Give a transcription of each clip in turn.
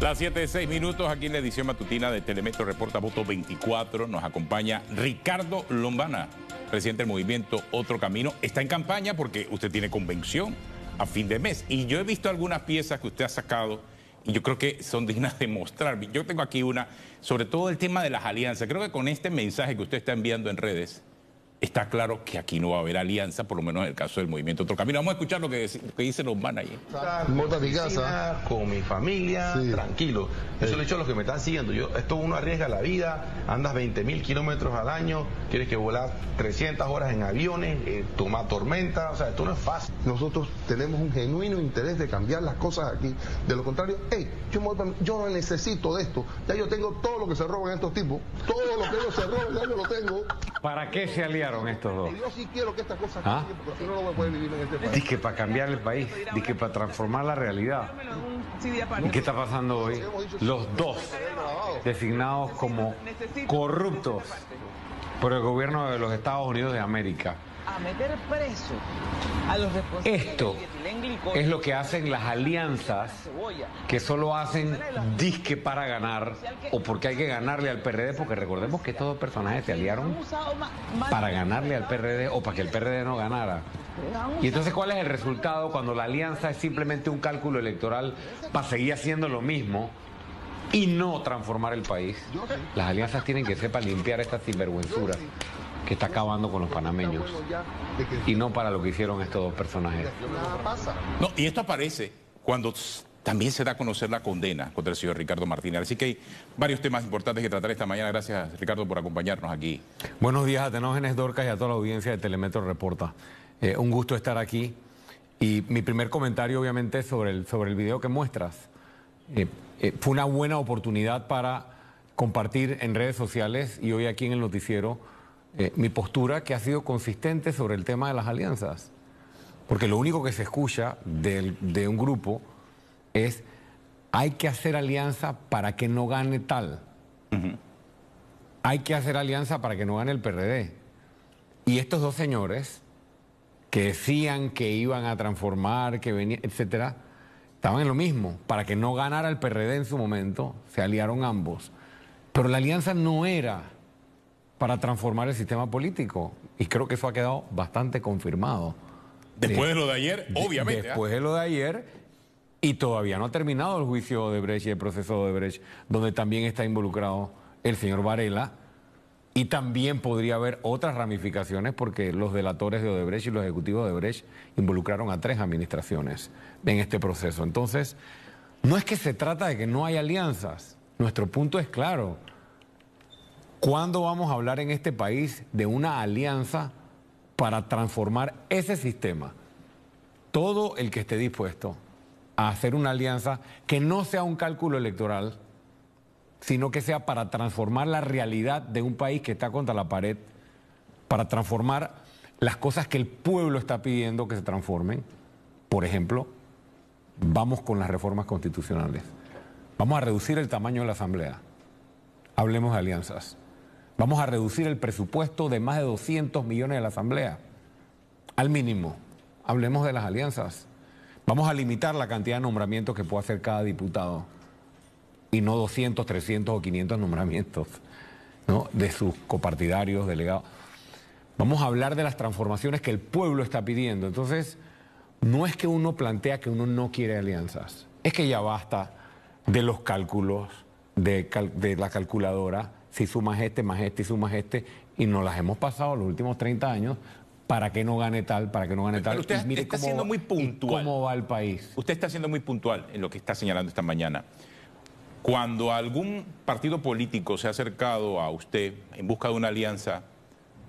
Las 7:06 aquí en la edición matutina de Telemetro Reporta Voto 24. Nos acompaña Ricardo Lombana, presidente del movimiento Otro Camino. Está en campaña porque usted tiene convención a fin de mes. Y yo he visto algunas piezas que usted ha sacado y yo creo que son dignas de mostrar. Yo tengo aquí una, sobre todo el tema de las alianzas. Creo que con este mensaje que usted está enviando en redes, está claro que aquí no va a haber alianza, por lo menos en el caso del movimiento Otro Camino. Vamos a escuchar lo que dice Lombana ahí. Monta mi casa con mi familia, sí, tranquilo. Eso le he dicho a los que me están siguiendo. Esto uno arriesga la vida, andas 20.000 kilómetros al año, tienes que volar 300 horas en aviones, tomar tormenta, o sea, esto no es fácil. Nosotros tenemos un genuino interés de cambiar las cosas aquí. De lo contrario, yo no necesito de esto. Ya yo tengo todo lo que se roban estos tipos. Todo lo que ellos se roban, ya yo lo tengo. ¿Para qué se aliaron estos dos? Yo sí quiero que esta cosa cambie, porque si no, no voy a poder vivir en este país. Dice que para cambiar el país, dice que para transformar la realidad. ¿Y qué está pasando hoy? Los dos designados como corruptos por el gobierno de los Estados Unidos de América. A meter preso a los responsables. Esto es lo que hacen las alianzas que solo hacen disque para ganar o porque hay que ganarle al PRD, porque recordemos que estos dos personajes se aliaron para ganarle al PRD o para que el PRD no ganara. Y entonces, ¿cuál es el resultado cuando la alianza es simplemente un cálculo electoral para seguir haciendo lo mismo y no transformar el país? Las alianzas tienen que ser para limpiar esta sinvergüenzura que está acabando con los panameños y no para lo que hicieron estos dos personajes. No, y esto aparece cuando también se da a conocer la condena contra el señor Ricardo Martínez. Así que hay varios temas importantes que tratar esta mañana. Gracias, Ricardo, por acompañarnos aquí. Buenos días a Tenógenes Dorcas y a toda la audiencia de Telemetro Reporta. Un gusto estar aquí. Y mi primer comentario, obviamente, sobre el video que muestras. Fue una buena oportunidad para compartir en redes sociales y hoy aquí en el noticiero mi postura, que ha sido consistente sobre el tema de las alianzas. Porque lo único que se escucha de un grupo es: hay que hacer alianza para que no gane tal. Hay que hacer alianza para que no gane el PRD. Y estos dos señores que decían que iban a transformar, que venían, etcétera, estaban en lo mismo. Para que no ganara el PRD en su momento, se aliaron ambos. Pero la alianza no era para transformar el sistema político. Y creo que eso ha quedado bastante confirmado. Después de lo de ayer, obviamente. Después de lo de ayer, y todavía no ha terminado el juicio de Odebrecht y el proceso de Odebrecht, donde también está involucrado el señor Varela, y también podría haber otras ramificaciones porque los delatores de Odebrecht y los ejecutivos de Odebrecht involucraron a 3 administraciones en este proceso. Entonces, no es que se trata de que no hay alianzas. Nuestro punto es claro. ¿Cuándo vamos a hablar en este país de una alianza para transformar ese sistema? Todo el que esté dispuesto a hacer una alianza que no sea un cálculo electoral, sino que sea para transformar la realidad de un país que está contra la pared, para transformar las cosas que el pueblo está pidiendo que se transformen. Por ejemplo, vamos con las reformas constitucionales. Vamos a reducir el tamaño de la Asamblea. Hablemos de alianzas. Vamos a reducir el presupuesto de más de 200 millones de la Asamblea al mínimo. Hablemos de las alianzas. Vamos a limitar la cantidad de nombramientos que puede hacer cada diputado y no 200, 300 o 500 nombramientos, ¿no?, de sus copartidarios, delegados. Vamos a hablar de las transformaciones que el pueblo está pidiendo. Entonces, no es que uno plantea que uno no quiere alianzas. Es que ya basta de los cálculos, de la calculadora. Si sumas este, más este y sumas este, y nos las hemos pasado los últimos 30 años para que no gane tal, para que no gane tal. Pero usted está siendo muy puntual. ¿Cómo va el país? Usted está siendo muy puntual en lo que está señalando esta mañana. Cuando algún partido político se ha acercado a usted en busca de una alianza,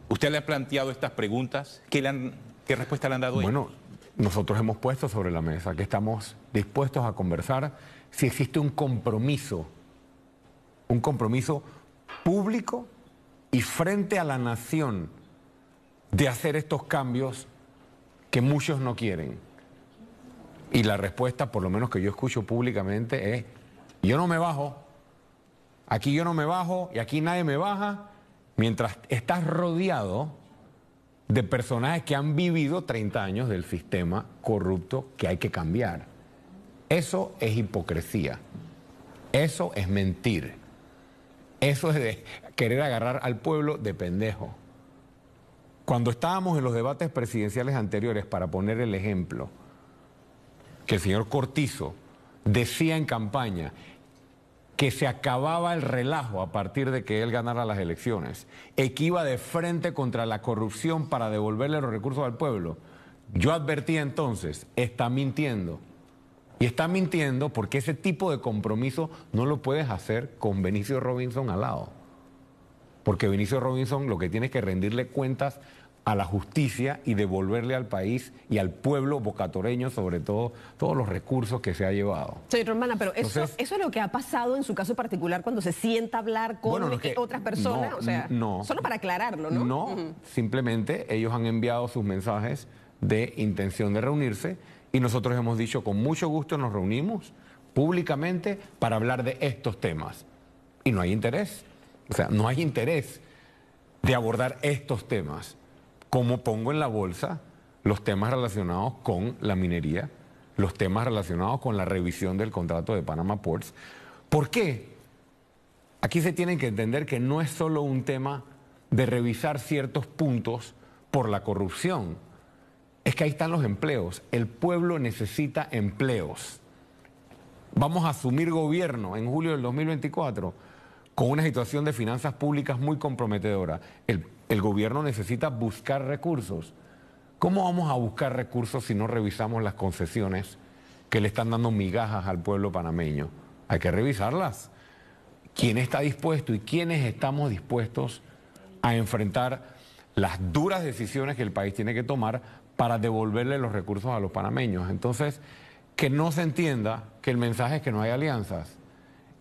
¿usted le ha planteado estas preguntas? ¿Qué respuesta le han dado hoy? Bueno, nosotros hemos puesto sobre la mesa que estamos dispuestos a conversar si existe un compromiso público y frente a la nación de hacer estos cambios que muchos no quieren. Y la respuesta, por lo menos que yo escucho públicamente, es: yo no me bajo, aquí yo no me bajo y aquí nadie me baja, mientras estás rodeado de personajes que han vivido 30 años del sistema corrupto que hay que cambiar. Eso es hipocresía. Eso es mentir. Eso es de querer agarrar al pueblo de pendejo. Cuando estábamos en los debates presidenciales anteriores, para poner el ejemplo, que el señor Cortizo decía en campaña que se acababa el relajo a partir de que él ganara las elecciones, y que iba de frente contra la corrupción para devolverle los recursos al pueblo, yo advertía entonces, está mintiendo. Y está mintiendo porque ese tipo de compromiso no lo puedes hacer con Benicio Robinson al lado. Porque Benicio Robinson lo que tiene es que rendirle cuentas a la justicia y devolverle al país y al pueblo bocatoreño, sobre todo, todos los recursos que se ha llevado. Señor Lombana, pero eso es lo que ha pasado en su caso particular cuando se sienta a hablar con otras personas, no, o sea, no, solo para aclararlo, ¿no? No, simplemente ellos han enviado sus mensajes de intención de reunirse y nosotros hemos dicho con mucho gusto nos reunimos públicamente para hablar de estos temas. Y no hay interés, o sea, no hay interés de abordar estos temas. Como pongo en la bolsa los temas relacionados con la minería, los temas relacionados con la revisión del contrato de Panama Ports. ¿Por qué? Aquí se tiene que entender que no es solo un tema de revisar ciertos puntos por la corrupción. Es que ahí están los empleos. El pueblo necesita empleos. Vamos a asumir gobierno en julio del 2024 con una situación de finanzas públicas muy comprometedora. El gobierno necesita buscar recursos. ¿Cómo vamos a buscar recursos si no revisamos las concesiones que le están dando migajas al pueblo panameño? Hay que revisarlas. ¿Quién está dispuesto y quiénes estamos dispuestos a enfrentar las duras decisiones que el país tiene que tomar para devolverle los recursos a los panameños? Entonces, que no se entienda que el mensaje es que no hay alianzas.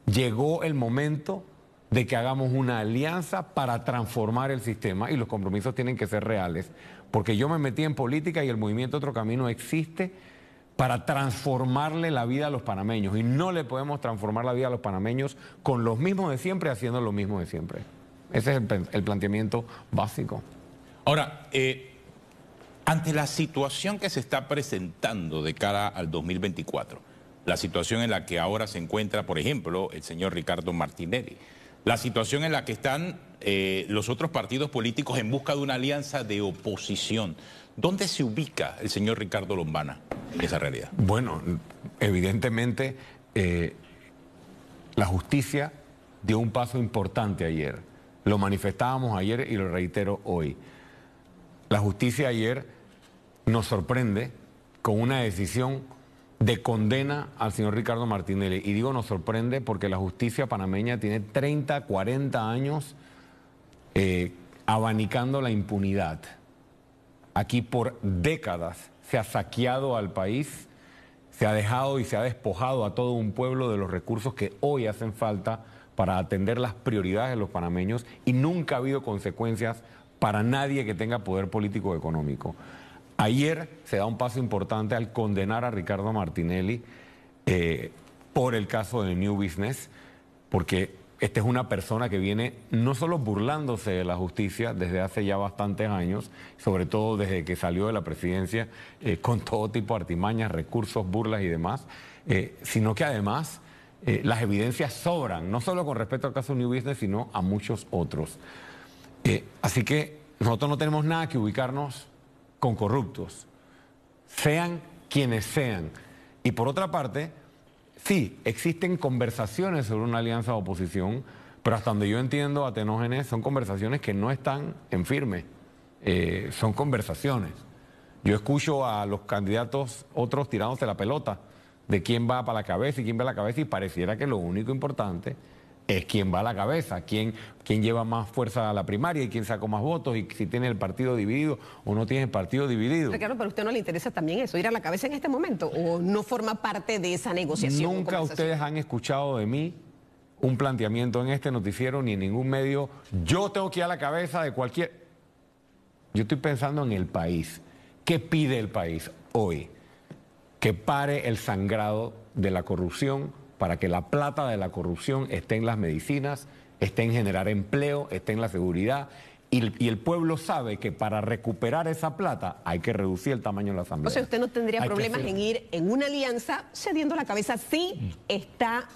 Llegó el momento de que hagamos una alianza para transformar el sistema y los compromisos tienen que ser reales. Porque yo me metí en política y el movimiento Otro Camino existe para transformarle la vida a los panameños. Y no le podemos transformar la vida a los panameños con los mismos de siempre, haciendo lo mismo de siempre. Ese es el planteamiento básico. Ahora, ante la situación que se está presentando de cara al 2024, la situación en la que ahora se encuentra, por ejemplo, el señor Ricardo Martinelli, la situación en la que están los otros partidos políticos en busca de una alianza de oposición, ¿dónde se ubica el señor Ricardo Lombana en esa realidad? Bueno, evidentemente la justicia dio un paso importante ayer. Lo manifestábamos ayer y lo reitero hoy. La justicia ayer nos sorprende con una decisión de condena al señor Ricardo Martinelli. Y digo nos sorprende porque la justicia panameña tiene 30, 40 años abanicando la impunidad. Aquí por décadas se ha saqueado al país, se ha dejado y se ha despojado a todo un pueblo de los recursos que hoy hacen falta para atender las prioridades de los panameños y nunca ha habido consecuencias para nadie que tenga poder político o económico. Ayer se da un paso importante al condenar a Ricardo Martinelli por el caso de New Business, porque esta es una persona que viene no solo burlándose de la justicia desde hace ya bastantes años, sobre todo desde que salió de la presidencia con todo tipo de artimañas, recursos, burlas y demás, sino que además las evidencias sobran, no solo con respecto al caso New Business, sino a muchos otros. Así que nosotros no tenemos nada que ubicarnos con corruptos, sean quienes sean. Y por otra parte, sí, existen conversaciones sobre una alianza de oposición, pero hasta donde yo entiendo, Atenógenes, son conversaciones que no están en firme, son conversaciones. Yo escucho a los candidatos, otros tirándose la pelota, de quién va para la cabeza y quién va a la cabeza, y pareciera que lo único importante es quién va a la cabeza, quién lleva más fuerza a la primaria y quién sacó más votos y si tiene el partido dividido o no tiene el partido dividido. Ricardo, pero a usted no le interesa también eso, ir a la cabeza en este momento, o no forma parte de esa negociación. Nunca ustedes han escuchado de mí un planteamiento en este noticiero ni en ningún medio. Yo tengo que ir a la cabeza de cualquier... Yo estoy pensando en el país. ¿Qué pide el país hoy? Que pare el sangrado de la corrupción, para que la plata de la corrupción esté en las medicinas, esté en generar empleo, esté en la seguridad. Y el pueblo sabe que para recuperar esa plata hay que reducir el tamaño de la asamblea. O sea, usted no tendría problemas en ir en una alianza cediendo la cabeza si está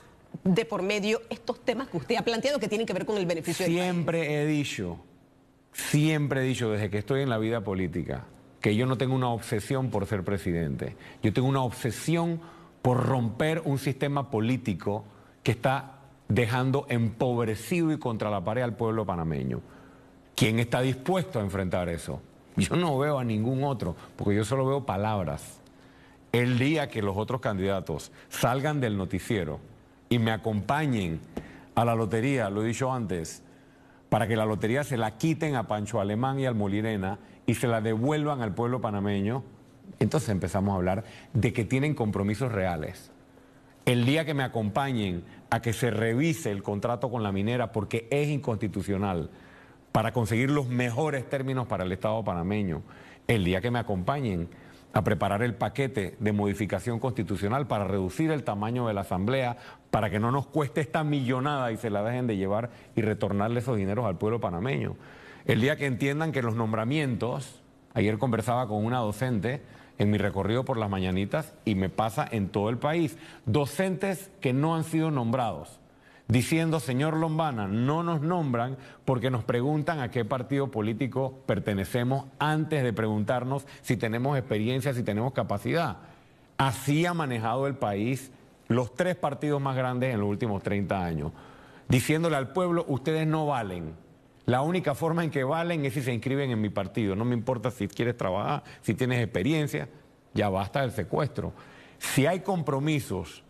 de por medio estos temas que usted ha planteado que tienen que ver con el beneficio del país? Siempre he dicho desde que estoy en la vida política que yo no tengo una obsesión por ser presidente. Yo tengo una obsesión por romper un sistema político que está dejando empobrecido y contra la pared al pueblo panameño. ¿Quién está dispuesto a enfrentar eso? Yo no veo a ningún otro, porque yo solo veo palabras. El día que los otros candidatos salgan del noticiero y me acompañen a la lotería, lo he dicho antes, para que la lotería se la quiten a Pancho Alemán y al Molirena y se la devuelvan al pueblo panameño, entonces empezamos a hablar de que tienen compromisos reales. El día que me acompañen a que se revise el contrato con la minera porque es inconstitucional para conseguir los mejores términos para el Estado panameño, el día que me acompañen a preparar el paquete de modificación constitucional para reducir el tamaño de la Asamblea, para que no nos cueste esta millonada y se la dejen de llevar y retornarle esos dineros al pueblo panameño. El día que entiendan que los nombramientos, ayer conversaba con una docente en mi recorrido por las mañanitas y me pasa en todo el país, docentes que no han sido nombrados, diciendo, señor Lombana, no nos nombran porque nos preguntan a qué partido político pertenecemos antes de preguntarnos si tenemos experiencia, si tenemos capacidad. Así ha manejado el país los 3 partidos más grandes en los últimos 30 años, diciéndole al pueblo, ustedes no valen. La única forma en que valen es si se inscriben en mi partido. No me importa si quieres trabajar, si tienes experiencia, ya basta del secuestro. Si hay compromisos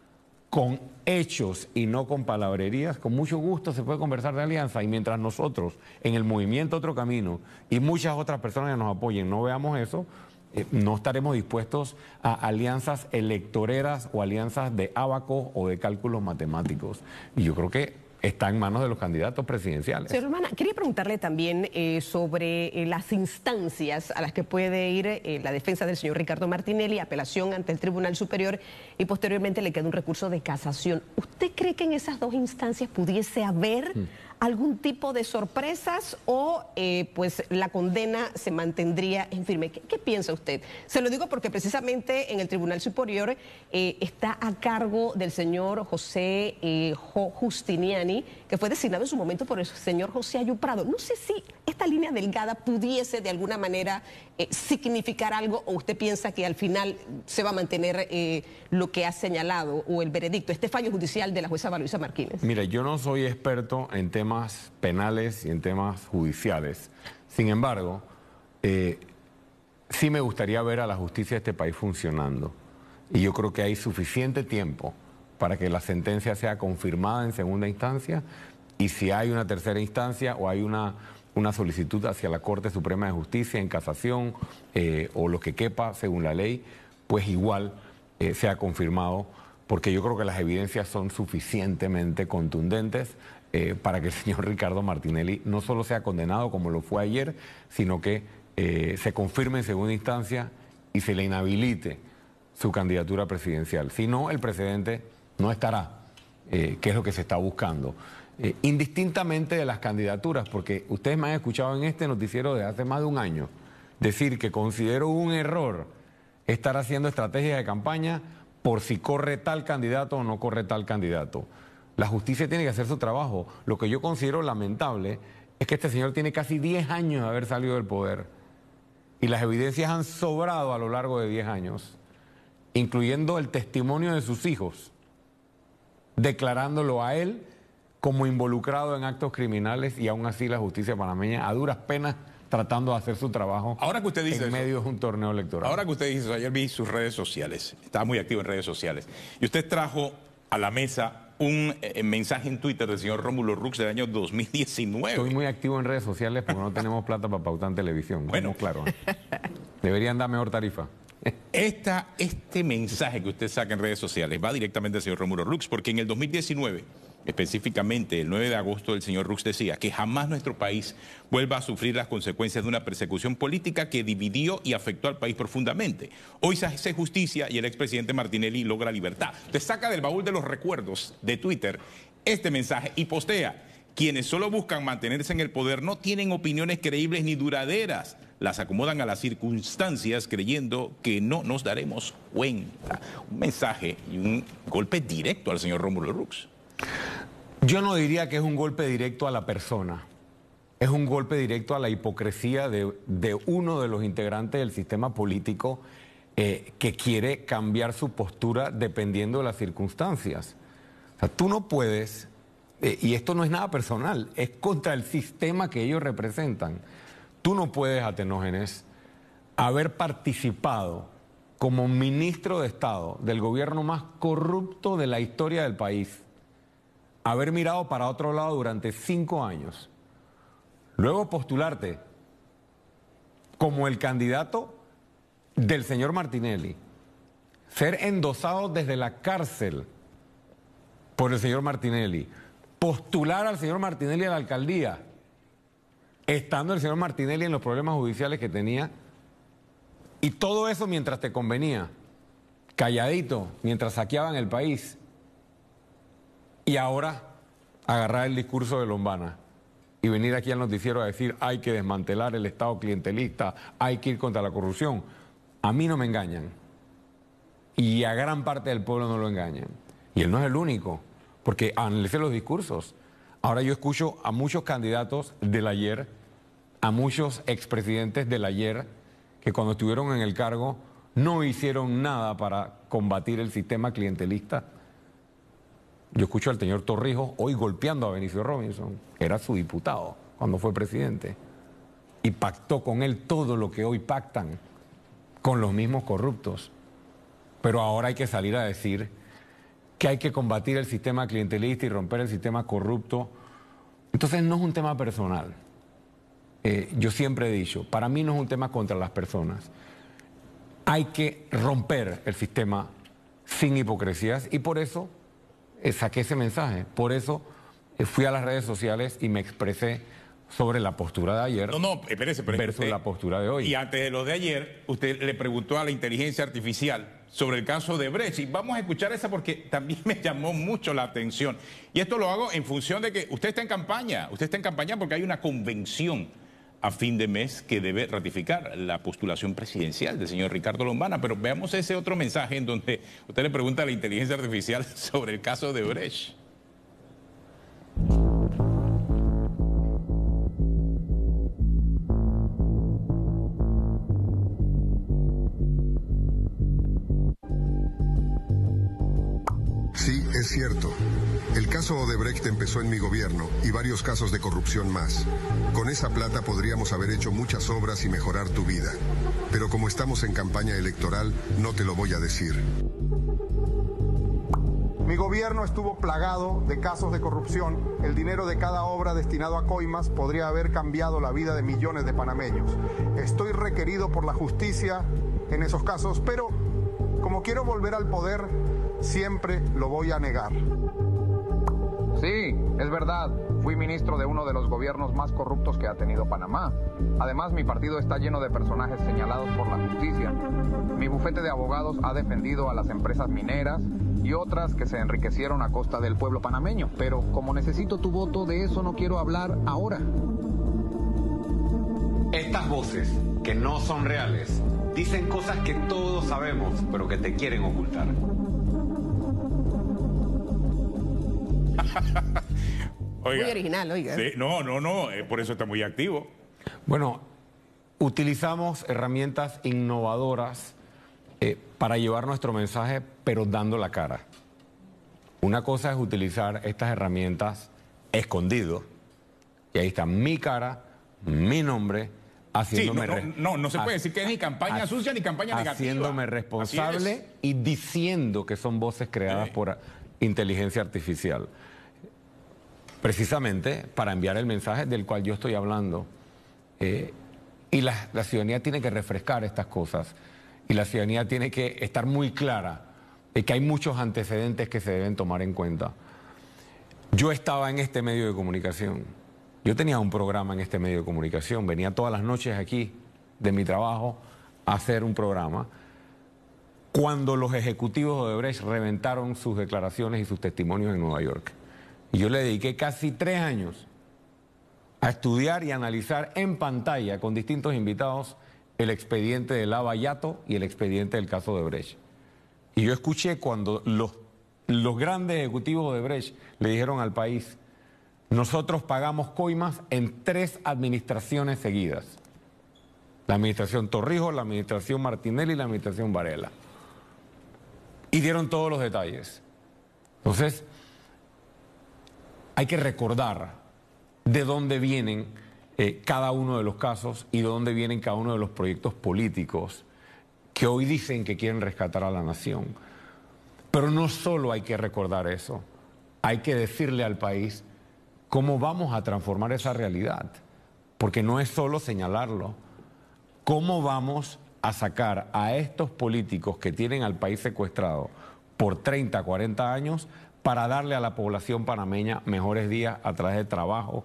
con hechos y no con palabrerías, con mucho gusto se puede conversar de alianza, y mientras nosotros en el movimiento Otro Camino y muchas otras personas que nos apoyen no veamos eso, no estaremos dispuestos a alianzas electoreras o alianzas de ábaco o de cálculos matemáticos. Y yo creo que está en manos de los candidatos presidenciales. Señor Lombana, quería preguntarle también sobre las instancias a las que puede ir la defensa del señor Ricardo Martinelli, apelación ante el Tribunal Superior y posteriormente le queda un recurso de casación. ¿Usted cree que en esas 2 instancias pudiese haber algún tipo de sorpresas o pues la condena se mantendría en firme? ¿Qué piensa usted? Se lo digo porque precisamente en el Tribunal Superior está a cargo del señor José Justiniani, que fue designado en su momento por el señor José Ayu Prado. No sé si esta línea delgada pudiese de alguna manera significar algo, o usted piensa que al final se va a mantener lo que ha señalado o el veredicto, este fallo judicial de la jueza Valoisa Martínez. Mira, yo no soy experto en temas penales y en temas judiciales. Sin embargo, sí me gustaría ver a la justicia de este país funcionando. Y yo creo que hay suficiente tiempo para que la sentencia sea confirmada en segunda instancia, y si hay una tercera instancia o hay una solicitud hacia la Corte Suprema de Justicia en casación o lo que quepa según la ley, pues igual sea confirmado, porque yo creo que las evidencias son suficientemente contundentes para que el señor Ricardo Martinelli no solo sea condenado como lo fue ayer, sino que se confirme en segunda instancia y se le inhabilite su candidatura presidencial. Si no, el precedente no estará, que es lo que se está buscando. Indistintamente de las candidaturas, porque ustedes me han escuchado en este noticiero de hace más de un año decir que considero un error estar haciendo estrategias de campaña por si corre tal candidato o no corre tal candidato. La justicia tiene que hacer su trabajo. Lo que yo considero lamentable es que este señor tiene casi 10 años de haber salido del poder y las evidencias han sobrado a lo largo de 10 años, incluyendo el testimonio de sus hijos, declarándolo a él como involucrado en actos criminales, y aún así la justicia panameña a duras penas tratando de hacer su trabajo. Ahora que usted dice en medio de un torneo electoral. Ahora que usted dice eso, ayer vi sus redes sociales, estaba muy activo en redes sociales, y usted trajo a la mesa un mensaje en Twitter del señor Rómulo Rux del año 2019. Estoy muy activo en redes sociales porque no tenemos plata para pautar en televisión. Bueno, claro. Deberían dar mejor tarifa. Este mensaje que usted saca en redes sociales va directamente al señor Rómulo Rux, porque en el 2019, específicamente el 9 de agosto, el señor Rux decía que jamás nuestro país vuelva a sufrir las consecuencias de una persecución política que dividió y afectó al país profundamente. Hoy se hace justicia y el expresidente Martinelli logra libertad. Usted saca del baúl de los recuerdos de Twitter este mensaje y postea: quienes solo buscan mantenerse en el poder no tienen opiniones creíbles ni duraderas. Las acomodan a las circunstancias creyendo que no nos daremos cuenta. Un mensaje y un golpe directo al señor Rómulo Rux. Yo no diría que es un golpe directo a la persona. Es un golpe directo a la hipocresía de uno de los integrantes del sistema político que quiere cambiar su postura dependiendo de las circunstancias. O sea, tú no puedes, y esto no es nada personal, es contra el sistema que ellos representan. Tú no puedes, Atenógenes, haber participado como ministro de Estado del gobierno más corrupto de la historia del país, haber mirado para otro lado durante 5 años, luego postularte como el candidato del señor Martinelli, ser endosado desde la cárcel por el señor Martinelli, postular al señor Martinelli a la alcaldía, estando el señor Martinelli en los problemas judiciales que tenía, y todo eso mientras te convenía, calladito, mientras saqueaban el país, y ahora agarrar el discurso de Lombana y venir aquí al noticiero a decir hay que desmantelar el Estado clientelista, hay que ir contra la corrupción. A mí no me engañan, y a gran parte del pueblo no lo engañan. Y él no es el único, porque analicé los discursos. Ahora yo escucho a muchos candidatos del ayer, a muchos expresidentes del ayer, que cuando estuvieron en el cargo no hicieron nada para combatir el sistema clientelista. Yo escucho al señor Torrijos hoy golpeando a Benicio Robinson, era su diputado cuando fue presidente, y pactó con él todo lo que hoy pactan con los mismos corruptos. Pero ahora hay que salir a decir que hay que combatir el sistema clientelista y romper el sistema corrupto. Entonces no es un tema personal. Yo siempre he dicho, para mí no es un tema contra las personas. Hay que romper el sistema sin hipocresías, y por eso saqué ese mensaje. Por eso fui a las redes sociales y me expresé sobre la postura de ayer espérese, versus la postura de hoy. Y antes de lo de ayer, usted le preguntó a la inteligencia artificial sobre el caso de Brecht, y vamos a escuchar esa porque también me llamó mucho la atención. Y esto lo hago en función de que usted está en campaña porque hay una convención a fin de mes que debe ratificar la postulación presidencial del señor Ricardo Lombana. Pero veamos ese otro mensaje en donde usted le pregunta a la inteligencia artificial sobre el caso de Brecht. Sí, es cierto. El caso Odebrecht empezó en mi gobierno y varios casos de corrupción más. Con esa plata podríamos haber hecho muchas obras y mejorar tu vida. Pero como estamos en campaña electoral, no te lo voy a decir. Mi gobierno estuvo plagado de casos de corrupción. El dinero de cada obra destinado a coimas podría haber cambiado la vida de millones de panameños. Estoy requerido por la justicia en esos casos, pero como quiero volver al poder, siempre lo voy a negar. Sí, es verdad. Fui ministro de uno de los gobiernos más corruptos que ha tenido Panamá. Además, mi partido está lleno de personajes señalados por la justicia. Mi bufete de abogados ha defendido a las empresas mineras y otras que se enriquecieron a costa del pueblo panameño. Pero como necesito tu voto, de eso no quiero hablar ahora. Estas voces, que no son reales, dicen cosas que todos sabemos, pero que te quieren ocultar. Oiga, muy original, oiga. Sí, no, por eso está muy activo. Bueno, utilizamos herramientas innovadoras para llevar nuestro mensaje, pero dando la cara. Una cosa es utilizar estas herramientas escondido, y ahí está mi cara, mi nombre, haciéndome... Sí, no se puede decir que es ni campaña sucia ni campaña negativa. Haciéndome responsable y diciendo que son voces creadas por inteligencia artificial. Precisamente para enviar el mensaje del cual yo estoy hablando. Y la ciudadanía tiene que refrescar estas cosas. Y la ciudadanía tiene que estar muy clara de que hay muchos antecedentes que se deben tomar en cuenta. Yo estaba en este medio de comunicación. Yo tenía un programa en este medio de comunicación. Venía todas las noches aquí de mi trabajo a hacer un programa. Cuando los ejecutivos de Odebrecht reventaron sus declaraciones y sus testimonios en Nueva York. Y yo le dediqué casi 3 años a estudiar y analizar en pantalla con distintos invitados el expediente de Lava Yato y el expediente del caso de Odebrecht. Y yo escuché cuando los los grandes ejecutivos de Brecht le dijeron al país: nosotros pagamos coimas en 3 administraciones seguidas. La administración Torrijos, la administración Martinelli y la administración Varela. Y dieron todos los detalles. Entonces, hay que recordar de dónde vienen cada uno de los casos y de dónde vienen cada uno de los proyectos políticos que hoy dicen que quieren rescatar a la nación. Pero no solo hay que recordar eso, hay que decirle al país cómo vamos a transformar esa realidad, porque no es solo señalarlo. ¿Cómo vamos a sacar a estos políticos que tienen al país secuestrado por 30, 40 años para darle a la población panameña mejores días a través de trabajo,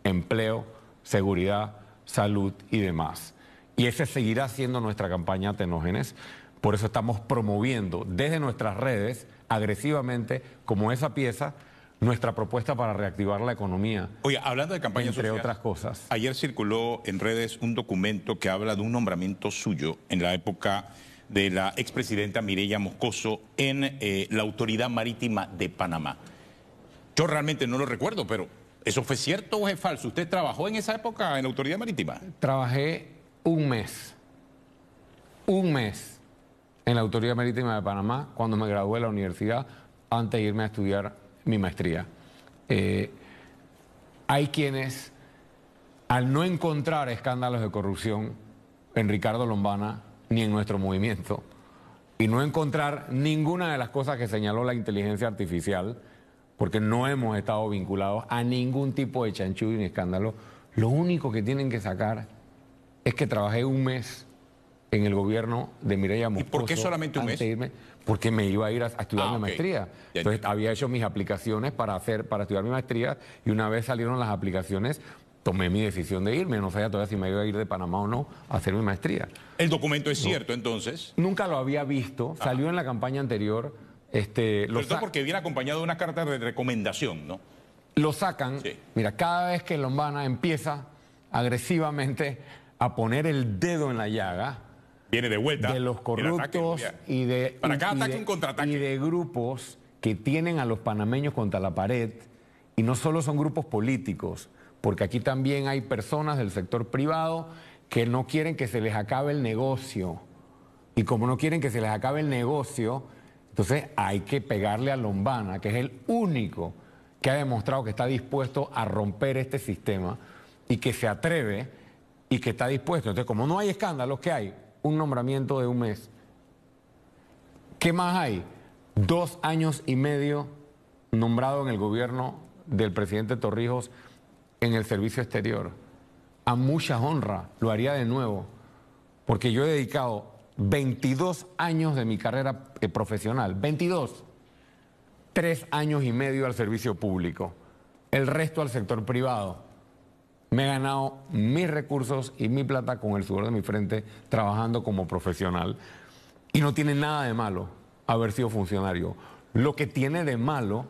empleo, seguridad, salud y demás? Y esa seguirá siendo nuestra campaña Tenógenes. Por eso estamos promoviendo desde nuestras redes agresivamente, como esa pieza, nuestra propuesta para reactivar la economía. Oye, hablando de campaña entre social, otras cosas. Ayer circuló en redes un documento que habla de un nombramiento suyo en la época de la expresidenta Mireya Moscoso en la Autoridad Marítima de Panamá. Yo realmente no lo recuerdo, pero ¿eso fue cierto o es falso? ¿Usted trabajó en esa época en la Autoridad Marítima? Trabajé un mes en la Autoridad Marítima de Panamá cuando me gradué de la universidad antes de irme a estudiar mi maestría. Hay quienes, al no encontrar escándalos de corrupción en Ricardo Lombana ni en nuestro movimiento, y no encontrar ninguna de las cosas que señaló la inteligencia artificial, porque no hemos estado vinculados a ningún tipo de chanchullo ni escándalo, lo único que tienen que sacar es que trabajé un mes en el gobierno de Mireya Moscoso. ¿Y por qué solamente un mes? Porque me iba a ir a estudiar mi maestría. Entonces había hecho mis aplicaciones para estudiar mi maestría, y una vez salieron las aplicaciones, tomé mi decisión de irme. No sabía todavía si me iba a ir de Panamá o no a hacer mi maestría. ¿El documento es cierto entonces? Nunca lo había visto, salió en la campaña anterior. Pero esto porque viene acompañado de una carta de recomendación, ¿no? Lo sacan. Sí. Mira, cada vez que Lombana empieza agresivamente a poner el dedo en la llaga, viene de vuelta de los corruptos y de grupos que tienen a los panameños contra la pared. Y no solo son grupos políticos, porque aquí también hay personas del sector privado que no quieren que se les acabe el negocio. Y como no quieren que se les acabe el negocio, entonces hay que pegarle a Lombana, que es el único que ha demostrado que está dispuesto a romper este sistema y que se atreve y que está dispuesto. Entonces, como no hay escándalos, ¿qué hay? Un nombramiento de un mes. ¿Qué más hay? 2 años y medio nombrado en el gobierno del presidente Torrijos en el servicio exterior. A mucha honra, lo haría de nuevo, porque yo he dedicado 22 años de mi carrera profesional, 22, 3 años y medio al servicio público, el resto al sector privado. Me he ganado mis recursos y mi plata con el sudor de mi frente trabajando como profesional. Y no tiene nada de malo haber sido funcionario. Lo que tiene de malo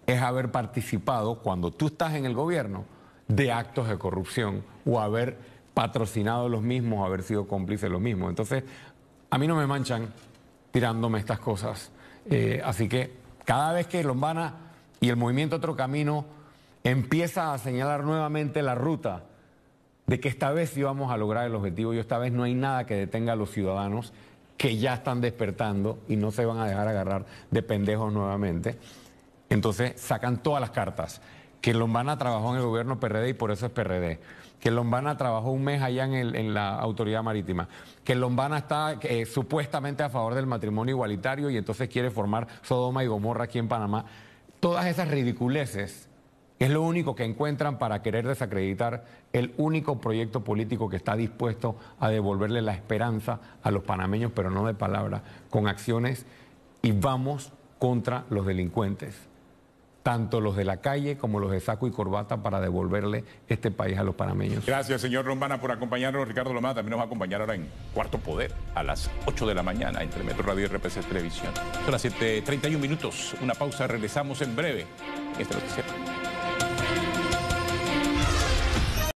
es haber participado, cuando tú estás en el gobierno, de actos de corrupción o haber patrocinado los mismos, haber sido cómplice de los mismos. Entonces, a mí no me manchan tirándome estas cosas. Así que cada vez que Lombana y el movimiento Otro Camino empieza a señalar nuevamente la ruta de que esta vez sí vamos a lograr el objetivo, y esta vez no hay nada que detenga a los ciudadanos que ya están despertando y no se van a dejar agarrar de pendejos nuevamente. Entonces sacan todas las cartas. Que Lombana trabajó en el gobierno PRD y por eso es PRD. Que Lombana trabajó un mes allá en la Autoridad Marítima. Que Lombana está supuestamente a favor del matrimonio igualitario y entonces quiere formar Sodoma y Gomorra aquí en Panamá. Todas esas ridiculeces es lo único que encuentran para querer desacreditar el único proyecto político que está dispuesto a devolverle la esperanza a los panameños, pero no de palabra, con acciones, y vamos contra los delincuentes, tanto los de la calle como los de saco y corbata, para devolverle este país a los panameños. Gracias, señor Lombana, por acompañarnos. Ricardo Lombana también nos va a acompañar ahora en Cuarto Poder a las 8 de la mañana en Telemetro Radio y RPC Televisión. Son las 7:31 minutos. Una pausa, regresamos en breve. Este es lo que